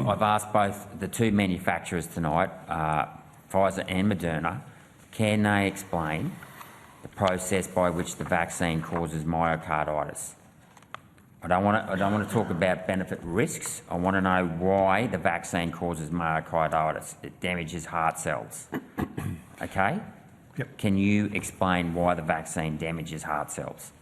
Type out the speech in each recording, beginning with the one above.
I've asked both the two manufacturers tonight, Pfizer and Moderna, can they explain the process by which the vaccine causes myocarditis? I don't want to talk about benefit risks. I want to know why the vaccine causes myocarditis. It damages heart cells. Okay? Yep. Can you explain why the vaccine damages heart cells?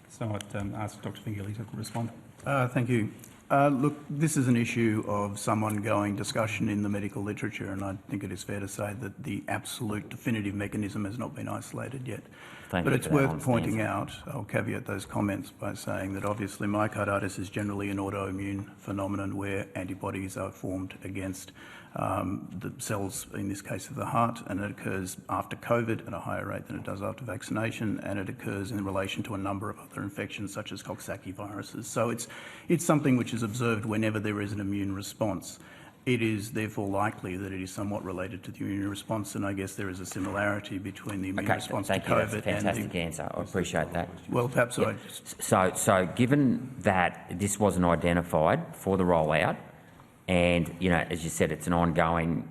So I'd ask Dr. Pengilly to respond. Thank you. Look, this is an issue of some ongoing discussion in the medical literature, and I think it is fair to say that the absolute definitive mechanism has not been isolated yet. But it's worth pointing out, I'll caveat those comments by saying that obviously myocarditis is generally an autoimmune phenomenon where antibodies are formed against the cells, in this case of the heart, and it occurs after COVID at a higher rate than it does after vaccination, and it occurs in relation to a number of other infections such as Coxsackie viruses. So it's something which is observed whenever there is an immune response. It is therefore likely that it is somewhat related to the immune response, and I guess there is a similarity between the immune response to COVID That's a fantastic answer. I appreciate that. Well, perhaps So given that this wasn't identified for the rollout, and as you said, it's an ongoing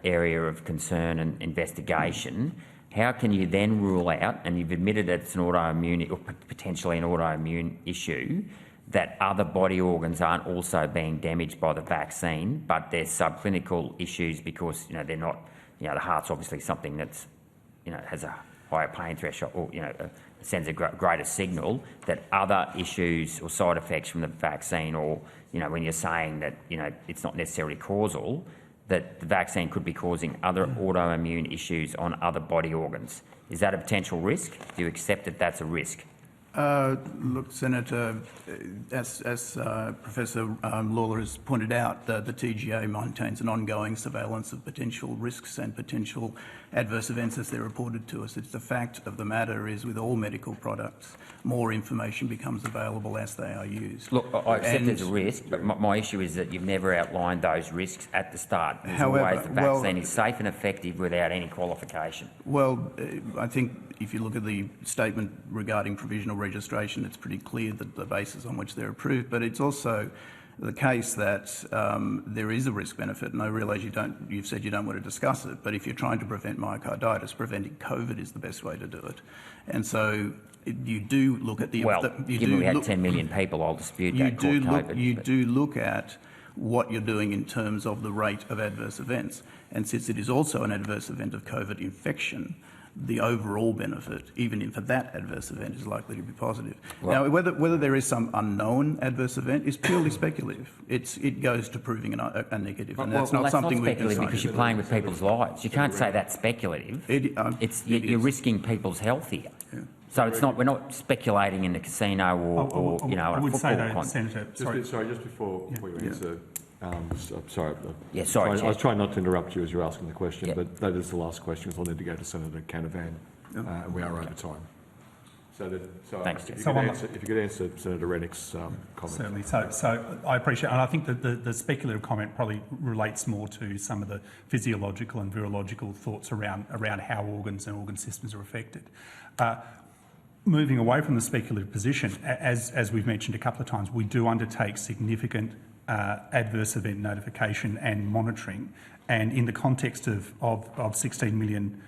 area of concern and investigation, how can you then rule out, and you've admitted that it's an autoimmune or potentially an autoimmune issue, that other body organs aren't also being damaged by the vaccine, but there's subclinical issues because they're not. The heart's obviously something that's has a higher pain threshold, or sends a greater signal, that other issues or side effects from the vaccine, or when you're saying that it's not necessarily causal, that the vaccine could be causing other autoimmune issues on other body organs. Is that a potential risk? Do you accept that that's a risk? Look, Senator, as Professor Lawler has pointed out, the TGA maintains an ongoing surveillance of potential risks and potential adverse events as they're reported to us. It's the fact of the matter is, with all medical products, more information becomes available as they are used. Look, I accept there's a risk, but my issue is that you've never outlined those risks at the start. However, the vaccine is safe and effective without any qualification. Well, I think if you look at the statement regarding provisional registration, it's pretty clear that the basis on which they're approved, but it's also the case that there is a risk-benefit, and I realise you've said you don't want to discuss it, but if you're trying to prevent myocarditis, preventing COVID is the best way to do it. And so you do look at the... given we had 10 million people, I'll dispute that. You do look at what you're doing in terms of the rate of adverse events, and since it is also an adverse event of COVID infection, the overall benefit, even for that adverse event, is likely to be positive. Now, whether there is some unknown adverse event is purely speculative. It goes to proving a negative, and that's not something we can say. Because you're playing with people's lives. You can't say that's speculative. You're risking people's health here. Yeah. So it's not. We're not speculating in the casino or a football con. Senator, just before you answer. Sorry. Yeah, sorry. I was trying not to interrupt you as you're asking the question, but that is the last question. So I'll need to go to Senator Canavan, and we are over time. Thanks, if you could answer Senator Rennick's comment. Certainly. So I appreciate, and I think that the speculative comment probably relates more to some of the physiological and virological thoughts around how organs and organ systems are affected. Moving away from the speculative position, as we've mentioned a couple of times, we do undertake significant adverse event notification and monitoring, and in the context of 16 million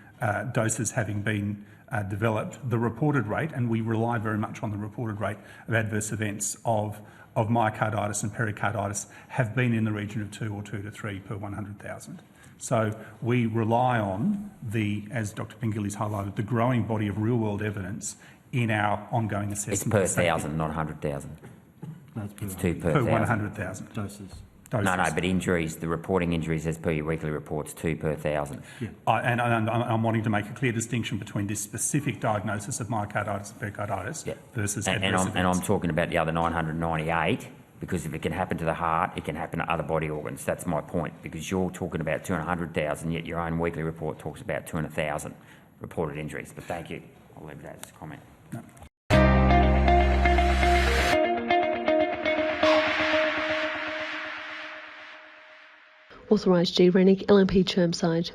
doses having been developed, the reported rate, and we rely very much on the reported rate of adverse events of myocarditis and pericarditis, have been in the region of 2 or 2 to 3 per 100,000. So we rely on as Dr. Pengilly's highlighted, the growing body of real-world evidence in our ongoing assessment. It's per 1,000, not 100,000. No, it's 2 per 100,000 doses. No, but injuries, the reporting injuries as per your weekly reports, 2 per 1,000. Yeah. And I'm wanting to make a clear distinction between this specific diagnosis of myocarditis and pericarditis versus adverse events. And I'm talking about the other 998, because if it can happen to the heart, it can happen to other body organs. That's my point, because you're talking about 2 in 100,000, yet your own weekly report talks about 2 in 1,000 reported injuries. But thank you. I'll leave that as a comment. No. Authorised G. Rennick, LNP Chermside.